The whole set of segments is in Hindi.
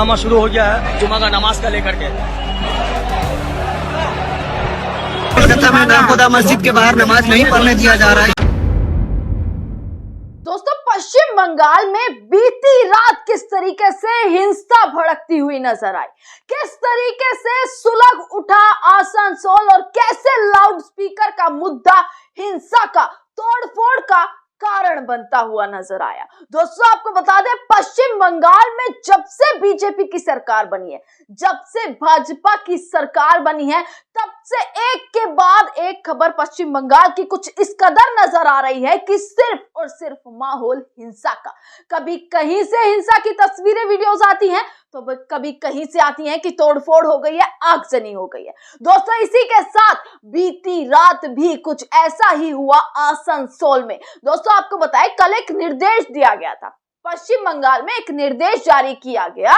हंगामा शुरू हो गया है जुमा का नमाज का लेकर के। कलकत्ता में नाखुदा मस्जिद के बाहर नमाज नहीं पढ़ने दिया जा रहा है। दोस्तों, पश्चिम बंगाल में बीती रात किस तरीके से हिंसा भड़कती हुई नजर आई, किस तरीके से सुलग उठा आसनसोल और कैसे लाउडस्पीकर का मुद्दा हिंसा का तोड़फोड़ का कारण बनता हुआ नजर आया। दोस्तों, आपको बता दें, पश्चिम बंगाल में जब से बीजेपी की सरकार बनी है, जब से भाजपा की सरकार बनी है, तब से एक के बाद एक खबर पश्चिम बंगाल की कुछ इस कदर नजर आ रही है कि सिर्फ और सिर्फ माहौल हिंसा का। कभी कहीं से हिंसा की तस्वीरें वीडियोस आती हैं तो कभी कहीं से आती हैं कि तोड़फोड़ हो गई है, आगजनी हो गई है। दोस्तों, इसी के साथ बीती रात भी कुछ ऐसा ही हुआ आसनसोल में। दोस्तों, आपको बताएं, कल एक निर्देश दिया गया था, पश्चिम बंगाल में एक निर्देश जारी किया गया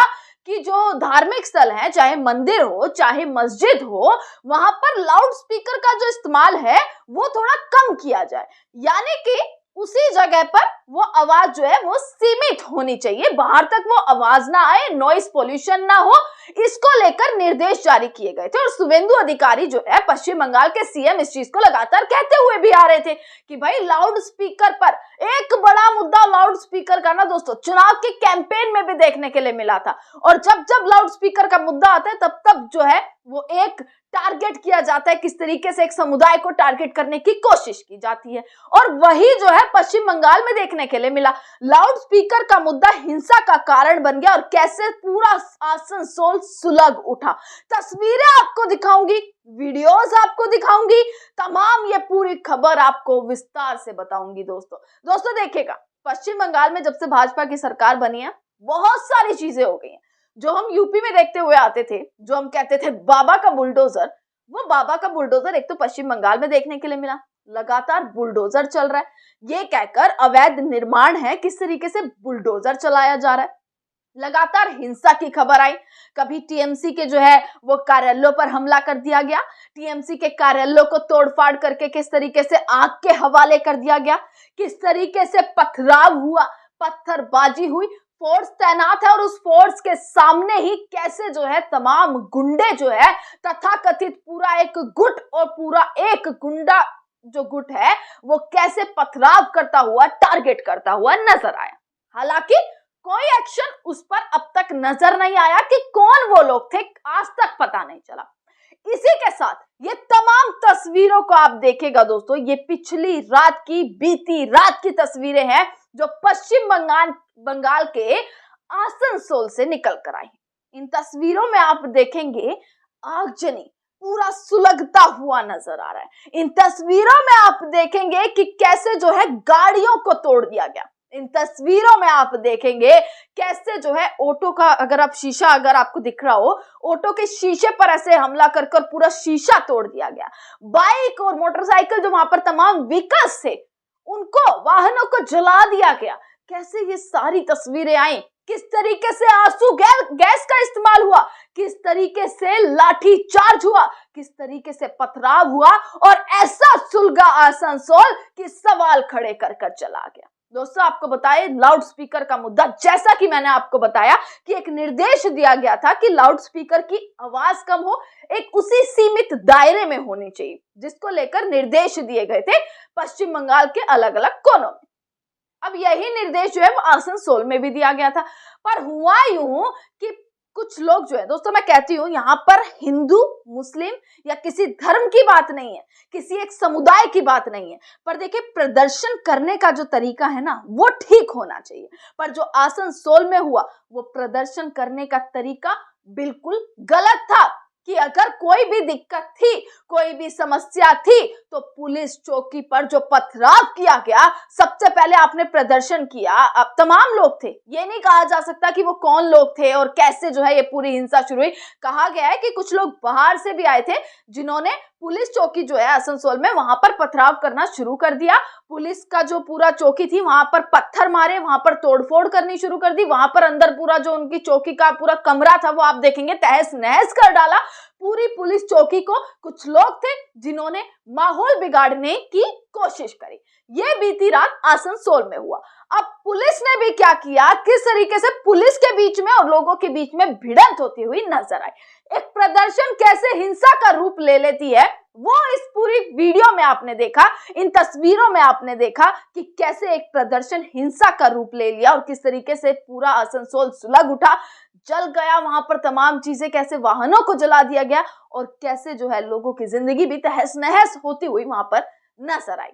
कि जो धार्मिक स्थल है, चाहे मंदिर हो चाहे मस्जिद हो, वहां पर लाउड स्पीकर का जो इस्तेमाल है वो थोड़ा कम किया जाए, यानी कि उसी जगह पर वो आवाज जो है वो सीमित होनी चाहिए, बाहर तक वो आवाज ना आए, नॉइस पोल्यूशन ना हो। इसको लेकर निर्देश जारी किए गए थे और शुभेंदु अधिकारी जो है पश्चिम बंगाल के सीएम इस चीज को लगातार कहते हुए भी आ रहे थे कि भाई लाउड स्पीकर पर एक बड़ा मुद्दा लाउड स्पीकर का ना दोस्तों चुनाव के कैंपेन में भी देखने के लिए मिला था। और जब जब लाउड स्पीकर का मुद्दा आता है तब तब जो है वो एक टारगेट किया जाता है, किस तरीके से एक समुदाय को टारगेट करने की कोशिश की जाती है। और वही जो है पश्चिम बंगाल में देखने के लिए मिला। लाउड स्पीकर का मुद्दा हिंसा का कारण बन गया और कैसे पूरा आसनसोल सुलग उठा। तस्वीरें आपको दिखाऊंगी, वीडियोस आपको दिखाऊंगी, तमाम ये पूरी खबर आपको विस्तार से बताऊंगी। दोस्तों देखिएगा, पश्चिम बंगाल में जब से भाजपा की सरकार बनी है बहुत सारी चीजें हो गई हैं। जो हम यूपी में देखते हुए आते थे, जो हम कहते थे बाबा का बुलडोजर, वो बाबा का बुलडोजर एक तो पश्चिम बंगाल में देखने के लिए मिला। लगातार बुलडोजर चल रहा है, ये कहकर अवैध निर्माण है, किस तरीके से बुलडोजर चलाया जा रहा है। लगातार हिंसा की खबर आई, कभी टीएमसी के जो है वो कार्यालयों पर हमला कर दिया गया, टीएमसी के कार्यालयों को तोड़फाड़ करके किस तरीके से आग के हवाले कर दिया गया, किस तरीके से पथराव हुआ, पत्थरबाजी हुई, फोर्स तैनात है और उस फोर्स के सामने ही कैसे जो है तमाम गुंडे जो है तथाकथित पूरा एक गुट और पूरा एक गुंडा जो गुट है वो कैसे पथराव करता हुआ, टारगेट करता हुआ नजर आया। हालांकि कोई एक्शन उस पर अब तक नजर नहीं आया कि कौन वो लोग थे, आज तक पता नहीं चला। इसी के साथ ये तमाम तस्वीरों को आप देखेगा दोस्तों, ये पिछली रात की, बीती रात की तस्वीरें हैं जो पश्चिम बंगाल के आसनसोल से निकल कर आई। इन तस्वीरों में आप देखेंगे आगजनी पूरा सुलगता हुआ नजर आ रहा है। इन तस्वीरों में आप देखेंगे कि कैसे जो है गाड़ियों को तोड़ दिया गया। इन तस्वीरों में आप देखेंगे कैसे जो है ऑटो का, अगर आप शीशा अगर आपको दिख रहा हो, ऑटो के शीशे पर ऐसे हमला कर पूरा शीशा तोड़ दिया गया। बाइक और मोटरसाइकिल जो वहां पर तमाम व्हीकल्स थे उनको, वाहनों को जला दिया गया। कैसे ये सारी तस्वीरें आई, किस तरीके से आंसू गैस का इस्तेमाल हुआ, किस तरीके से लाठी चार्ज हुआ, किस तरीके से पथराव हुआ और ऐसा सुलगा आसनसोल कि सवाल खड़े कर चला गया। दोस्तों, आपको बताएं, लाउड स्पीकर का मुद्दा, जैसा कि मैंने आपको बताया कि एक निर्देश दिया गया था कि लाउड स्पीकर की आवाज कम हो, एक उसी सीमित दायरे में होनी चाहिए, जिसको लेकर निर्देश दिए गए थे पश्चिम बंगाल के अलग अलग कोनों में। अब यही निर्देश जो है वो आसनसोल में भी दिया गया था। पर हुआ यूं कि कुछ लोग जो है, दोस्तों मैं कहती हूं, यहाँ पर हिंदू मुस्लिम या किसी धर्म की बात नहीं है, किसी एक समुदाय की बात नहीं है, पर देखिए प्रदर्शन करने का जो तरीका है ना वो ठीक होना चाहिए। पर जो आसनसोल में हुआ वो प्रदर्शन करने का तरीका बिल्कुल गलत था कि अगर कोई भी दिक्कत थी, कोई भी समस्या थी तो पुलिस चौकी पर जो पथराव किया गया, सबसे पहले आपने प्रदर्शन किया, अब तमाम लोग थे, ये नहीं कहा जा सकता कि वो कौन लोग थे और कैसे जो है ये पूरी हिंसा शुरू हुई। कहा गया है कि कुछ लोग बाहर से भी आए थे जिन्होंने पुलिस चौकी जो है आसनसोल में वहां पर पथराव करना शुरू कर दिया। पुलिस का जो पूरा चौकी थी वहां पर पत्थर मारे, वहां पर तोड़फोड़ करनी शुरू कर दी, वहां पर अंदर पूरा जो उनकी चौकी का पूरा कमरा था वो आप देखेंगे तहस नहस कर डाला पूरी पुलिस चौकी को। कुछ लोग थे जिन्होंने माहौल बिगाड़ने की कोशिश करी। ये बीती रात आसनसोल में हुआ। अब पुलिस ने भी क्या किया, किस तरीके से पुलिस के बीच में और लोगों के बीच में भिड़ंत होती हुई नजर आई। एक प्रदर्शन कैसे हिंसा का रूप ले लेती है वो इस पूरी वीडियो में आपने देखा, इन तस्वीरों में आपने देखा कि कैसे एक प्रदर्शन हिंसा का रूप ले लिया और किस तरीके से पूरा आसनसोल सुलग उठा, जल गया। वहां पर तमाम चीजें, कैसे वाहनों को जला दिया गया और कैसे जो है लोगों की जिंदगी भी तहस नहस होती हुई वहां पर नजर आई।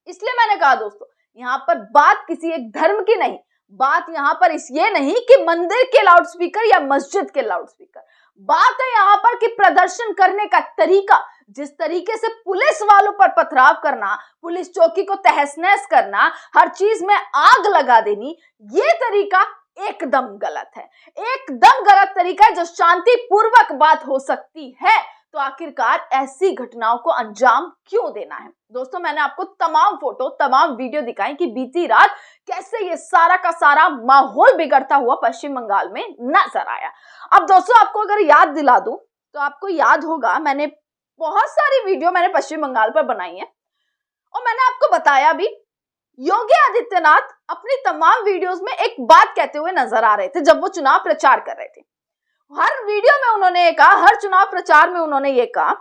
इसलिए मैंने कहा दोस्तों, यहाँ पर बात किसी एक धर्म की नहीं, बात यहाँ पर ये नहीं कि मंदिर के लाउडस्पीकर या मस्जिद के लाउडस्पीकर, बात है यहाँ पर कि प्रदर्शन करने का तरीका, जिस तरीके से पुलिस वालों पर पथराव करना, पुलिस चौकी को तहस नहस करना, हर चीज में आग लगा देनी, ये तरीका एकदम गलत है। एकदम गलत तरीका है। जो शांतिपूर्वक बात हो सकती है तो आखिरकार ऐसी घटनाओं को अंजाम क्यों देना है। दोस्तों, मैंने आपको तमाम फोटो, तमाम वीडियो दिखाई कि बीती रात कैसे ये सारा का सारा माहौल बिगड़ता हुआ पश्चिम बंगाल में नजर आया। अब दोस्तों, आपको अगर याद दिला दूं तो आपको याद होगा, मैंने बहुत सारी वीडियो पश्चिम बंगाल पर बनाई है और मैंने आपको बताया भी, योगी आदित्यनाथ अपनी तमाम वीडियोस में एक बात कहते हुए नजर आ रहे थे जब वो चुनाव प्रचार कर रहे थे। हर वीडियो में उन्होंने ये कहा, हर चुनाव प्रचार में उन्होंने ये कहा,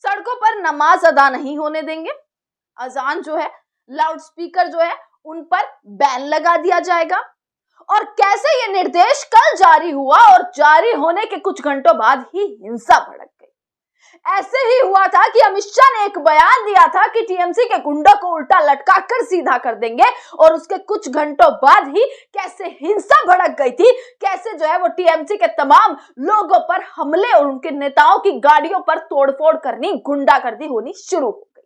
सड़कों पर नमाज अदा नहीं होने देंगे, अजान जो है, लाउडस्पीकर जो है, उन पर बैन लगा दिया जाएगा। और कैसे ये निर्देश कल जारी हुआ और जारी होने के कुछ घंटों बाद ही हिंसा भड़क गई। ऐसे ही हुआ था कि अमित शाह ने एक बयान दिया था कि टीएमसी के गुंडों को उल्टा लटकाकर सीधा कर देंगे और उसके कुछ घंटों बाद ही कैसे हिंसा भड़क गई थी, कैसे जो है वो टीएमसी के तमाम लोगों पर हमले और उनके नेताओं की गाड़ियों पर तोड़फोड़ करनी, गुंडागर्दी होनी शुरू हो गई।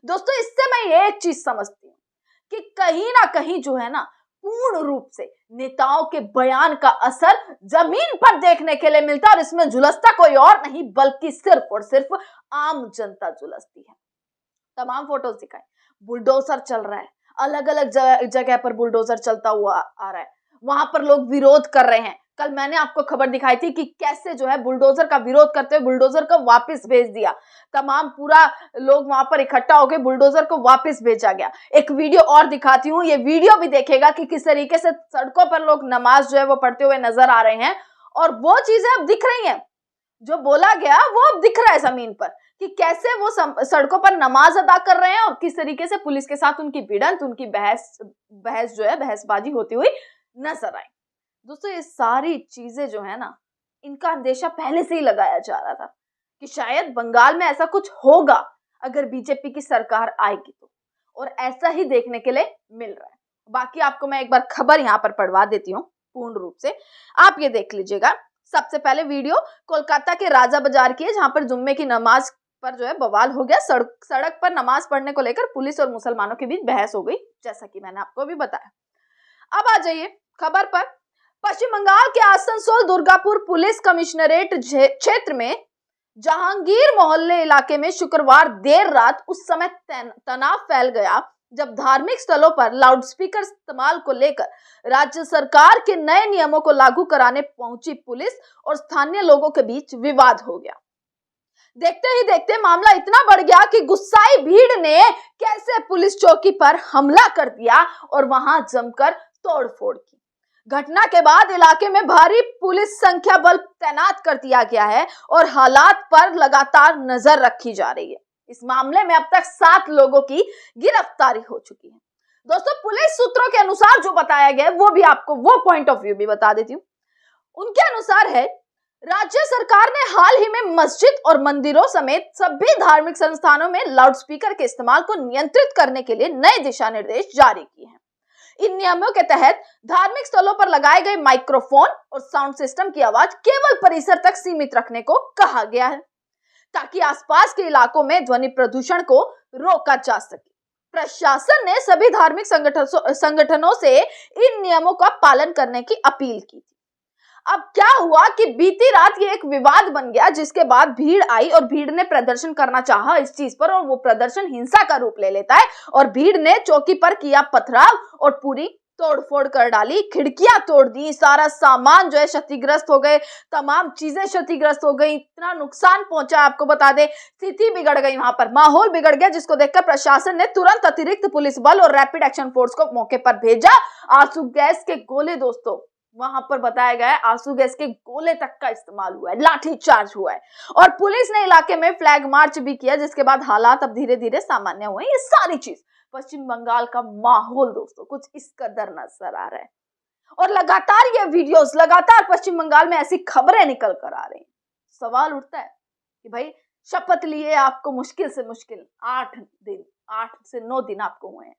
दोस्तों, इससे मैं ये एक चीज समझती हूँ कि कहीं ना कहीं जो है ना, पूर्ण रूप से नेताओं के बयान का असर जमीन पर देखने के लिए मिलता है और इसमें झुलसता कोई और नहीं बल्कि सिर्फ और सिर्फ आम जनता झुलसती है। तमाम फोटोज दिखाए, बुलडोजर चल रहा है, अलग अलग जगह पर बुलडोजर चलता हुआ आ रहा है, वहां पर लोग विरोध कर रहे हैं। कल मैंने आपको खबर दिखाई थी कि कैसे जो है बुलडोजर का विरोध करते हुए बुलडोजर को वापस भेज दिया, तमाम पूरा लोग वहां पर इकट्ठा हो गए, बुलडोजर को वापस भेजा गया। एक वीडियो और दिखाती हूँ, ये वीडियो भी देखेगा कि किस तरीके से सड़कों पर लोग नमाज जो है वो पढ़ते हुए नजर आ रहे हैं और वो चीजें अब दिख रही हैं, जो बोला गया वो अब दिख रहा है जमीन पर कि कैसे वो सड़कों पर नमाज अदा कर रहे हैं और किस तरीके से पुलिस के साथ उनकी भिड़ंत, उनकी बहस जो है, बहसबाजी होती हुई नजर आई। दोस्तों, ये सारी चीजें जो है ना, इनका अंदेशा पहले से ही लगाया जा रहा था कि शायद बंगाल में ऐसा कुछ होगा अगर बीजेपी की सरकार आएगी तो, और ऐसा ही देखने के लिए मिल रहा है। बाकी आपको मैं एक बार खबर यहाँ पर पढ़वा देती हूँ पूर्ण रूप से, आप ये देख लीजिएगा। सबसे पहले वीडियो कोलकाता के राजा बाजार की है, जहां पर जुम्मे की नमाज पर जो है बवाल हो गया। सड़क पर नमाज पढ़ने को लेकर पुलिस और मुसलमानों के बीच बहस हो गई, जैसा कि मैंने आपको भी बताया। अब आ जाइए खबर पर। पश्चिम बंगाल के आसनसोल दुर्गापुर पुलिस कमिश्नरेट क्षेत्र में जहांगीर मोहल्ले इलाके में शुक्रवार देर रात उस समय तनाव फैल गया जब धार्मिक स्थलों पर लाउडस्पीकर इस्तेमाल को लेकर राज्य सरकार के नए नियमों को लागू कराने पहुंची पुलिस और स्थानीय लोगों के बीच विवाद हो गया। देखते ही देखते मामला इतना बढ़ गया कि गुस्साई भीड़ ने कैसे पुलिस चौकी पर हमला कर दिया और वहां जमकर तोड़फोड़ की। घटना के बाद इलाके में भारी पुलिस संख्या बल तैनात कर दिया गया है और हालात पर लगातार नजर रखी जा रही है। इस मामले में अब तक 7 लोगों की गिरफ्तारी हो चुकी है। दोस्तों, पुलिस सूत्रों के अनुसार जो बताया गया है वो भी आपको वो पॉइंट ऑफ व्यू भी बता देती हूँ। उनके अनुसार है, राज्य सरकार ने हाल ही में मस्जिद और मंदिरों समेत सभी धार्मिक संस्थानों में लाउडस्पीकर के इस्तेमाल को नियंत्रित करने के लिए नए दिशा निर्देश जारी किए हैं। इन नियमों के तहत धार्मिक स्थलों पर लगाए गए माइक्रोफोन और साउंड सिस्टम की आवाज केवल परिसर तक सीमित रखने को कहा गया है, ताकि आसपास के इलाकों में ध्वनि प्रदूषण को रोका जा सके। प्रशासन ने सभी धार्मिक संगठनों से इन नियमों का पालन करने की अपील की थी। अब क्या हुआ कि बीती रात ये एक विवाद बन गया, जिसके बाद भीड़ आई और भीड़ ने प्रदर्शन करना चाहा इस चीज पर, और वो प्रदर्शन हिंसा का रूप ले लेता है और भीड़ ने चौकी पर किया पथराव और पूरी तोड़फोड़ कर डाली, खिड़कियां तोड़ दी, सारा सामान जो है क्षतिग्रस्त हो गए, तमाम चीजें क्षतिग्रस्त हो गई, इतना नुकसान पहुंचा। आपको बता दें स्थिति बिगड़ गई, वहां पर माहौल बिगड़ गया, जिसको देखकर प्रशासन ने तुरंत अतिरिक्त पुलिस बल और रैपिड एक्शन फोर्स को मौके पर भेजा। आंसू गैस के गोले, दोस्तों वहां पर बताया गया है आंसू गैस के गोले तक का इस्तेमाल हुआ है, लाठीचार्ज हुआ है और पुलिस ने इलाके में फ्लैग मार्च भी किया, जिसके बाद हालात अब धीरे धीरे सामान्य हुए। ये सारी चीज पश्चिम बंगाल का माहौल दोस्तों कुछ इस कदर नजर आ रहा है और लगातार ये वीडियोस, लगातार पश्चिम बंगाल में ऐसी खबरें निकल कर आ रही हैं। सवाल उठता है कि भाई शपथ लिए आपको मुश्किल से मुश्किल 8 से 9 दिन आपको हुए हैं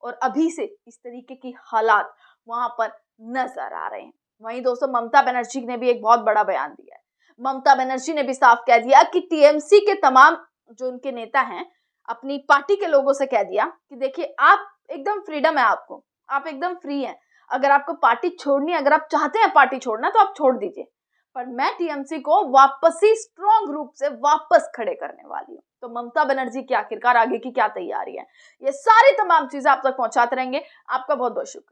और अभी से इस तरीके की हालात वहां पर नजर आ रहे हैं। वहीं दोस्तों ममता बनर्जी ने भी एक बहुत बड़ा बयान दिया है। ममता बनर्जी ने भी साफ कह दिया कि टीएमसी के तमाम जो उनके नेता हैं अपनी पार्टी के लोगों से कह दिया कि देखिए आप एकदम फ्रीडम है, आपको, आप एकदम फ्री हैं। अगर आपको पार्टी छोड़नी है, अगर आप चाहते हैं पार्टी छोड़ना तो आप छोड़ दीजिए, पर मैं टीएमसी को वापसी स्ट्रॉन्ग रूप से वापस खड़े करने वाली हूँ। तो ममता बनर्जी की आखिरकार आगे की क्या तैयारी है, ये सारी तमाम चीजें आप तक पहुंचाते रहेंगे। आपका बहुत बहुत शुक्रिया।